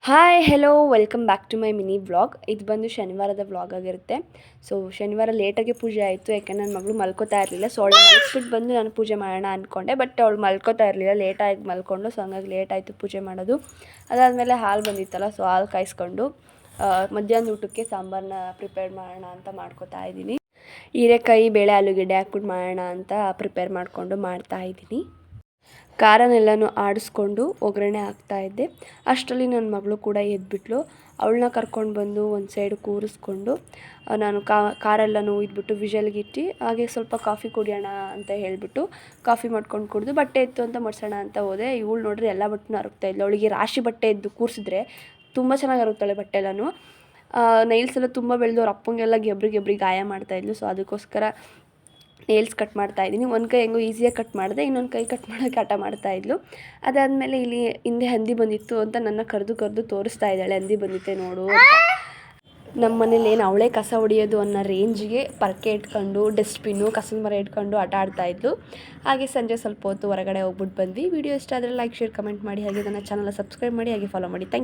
Hi hello welcome back to my mini vlog. ಇದು ಬಂದು ಶನಿವಾರದ vlog ಆಗಿರುತ್ತೆ. ಸೊ ಶನಿವಾರ ಲೇಟಾಗಿ ಪೂಜೆ ಆಯಿತು, ಯಾಕೆಂದ್ರೆ ನನ್ನ ಮಗಳು ಮಲ್ಕೋತಾ ಇರಲಿಲ್ಲ. ಸೊ ಅವಳು ಮಲಗಿಸ್ಬಿಟ್ಟು ಬಂದು ನಾನು ಪೂಜೆ ಮಾಡೋಣ ಅಂದ್ಕೊಂಡೆ, ಬಟ್ ಅವಳು ಮಲ್ಕೋತಾ ಇರಲಿಲ್ಲ, ಲೇಟಾಗಿ ಮಲ್ಕೊಂಡು. ಸೊ ಹಂಗಾಗಿ ಲೇಟ್ ಆಯಿತು ಪೂಜೆ ಮಾಡೋದು. ಅದಾದಮೇಲೆ ಹಾಲು ಬಂದಿತ್ತಲ್ಲ, ಸೊ ಹಾಲು ಕಾಯಿಸ್ಕೊಂಡು ಮಧ್ಯಾಹ್ನದ ಊಟಕ್ಕೆ ಸಾಂಬಾರನ್ನ ಪ್ರಿಪೇರ್ ಮಾಡೋಣ ಅಂತ ಮಾಡ್ಕೋತಾ ಇದ್ದೀನಿ. ಹೀರೆಕಾಯಿ ಬೇಳೆ ಆಲೂಗೆಡ್ಡೆ ಹಾಕ್ಬಿಟ್ಟು ಮಾಡೋಣ ಅಂತ ಪ್ರಿಪೇರ್ ಮಾಡಿಕೊಂಡು ಮಾಡ್ತಾಯಿದ್ದೀನಿ. ಖಾರನೆಲ್ಲನೂ ಆಡಿಸ್ಕೊಂಡು ಒಗ್ಗರಣೆ ಹಾಕ್ತಾಯಿದ್ದೆ. ಅಷ್ಟರಲ್ಲಿ ನನ್ನ ಮಗಳು ಕೂಡ ಎದ್ಬಿಟ್ಲು. ಅವಳನ್ನ ಕರ್ಕೊಂಡು ಬಂದು ಒಂದು ಸೈಡ್ ಕೂರಿಸ್ಕೊಂಡು ನಾನು ಖಾರೆಲ್ಲನೂ ಇದ್ಬಿಟ್ಟು ವಿಷಲ್ಗಿಟ್ಟು, ಹಾಗೆ ಸ್ವಲ್ಪ ಕಾಫಿ ಕುಡಿಯೋಣ ಅಂತ ಹೇಳಿಬಿಟ್ಟು ಕಾಫಿ ಮಾಡ್ಕೊಂಡು ಕುಡಿದು ಬಟ್ಟೆ ಇತ್ತು ಅಂತ ಮಡ್ಸೋಣ ಅಂತ ಹೋದೆ. ಇವಳು ನೋಡ್ರಿ ಎಲ್ಲ ಬಟ್ಟೆನೂ ಹರಗ್ತಾಯಿದ್ಲು. ಅವಳಿಗೆ ರಾಶಿ ಬಟ್ಟೆ ಇದ್ದು ಕೂರಿಸಿದ್ರೆ ತುಂಬ ಚೆನ್ನಾಗಿ ಹರಗ್ತಾಳೆ ಬಟ್ಟೆ ಎಲ್ಲನೂ. ನೈಲ್ಸ್ ಎಲ್ಲ ತುಂಬ ಬೆಳೆದು ಅವ್ರ ಅಪ್ಪಂಗೆಲ್ಲ ಗೆಬ್ರಿ ಗಾಯ ಮಾಡ್ತಾಯಿದ್ಲು. ಸೊ ಅದಕ್ಕೋಸ್ಕರ ನೇಲ್ಸ್ ಕಟ್ ಮಾಡ್ತಾಯಿದ್ದೀನಿ. ಒಂದು ಕೈ ಹೆಂಗೋ ಈಸಿಯಾಗಿ ಕಟ್ ಮಾಡಿದೆ, ಇನ್ನೊಂದು ಕೈ ಕಟ್ ಮಾಡೋಕ್ಕೆ ಹಠ ಮಾಡ್ತಾಯಿದ್ಲು. ಅದಾದಮೇಲೆ ಇಲ್ಲಿ ಹಿಂದೆ ಹಂದಿ ಬಂದಿತ್ತು ಅಂತ ನನ್ನ ಕರೆದು ತೋರಿಸ್ತಾ ಇದ್ದಾಳೆ, ಹಂದಿ ಬಂದಿತ್ತೆ ನೋಡು ಅಂತ. ನಮ್ಮ ಮನೇಲಿ ಏನು ಅವಳೇ ಕಸ ಹೊಡಿಯೋದು ಅನ್ನೋ ರೇಂಜಿಗೆ ಪರ್ಕೆ ಇಟ್ಕೊಂಡು ಡಸ್ಟ್ಬಿನ್ನು ಕಸದ ಮರ ಇಟ್ಕೊಂಡು ಆಟ ಆಡ್ತಾಯಿದ್ಲು. ಹಾಗೆ ಸಂಜೆ ಸ್ವಲ್ಪ ಹೊತ್ತು ಹೊರಗಡೆ ಹೋಗ್ಬಿಟ್ಟು ಬಂದ್ವಿ. ವಿಡಿಯೋ ಇಷ್ಟ ಆದರೆ ಲೈಕ್ ಶೇರ್ ಕಮೆಂಟ್ ಮಾಡಿ, ಹಾಗೆ ನನ್ನ ಚಾನಲ್ ಸಬ್ಸ್ಕ್ರೈಬ್ ಮಾಡಿ, ಹಾಗೆ ಫಾಲೋ ಮಾಡಿ. Thank you.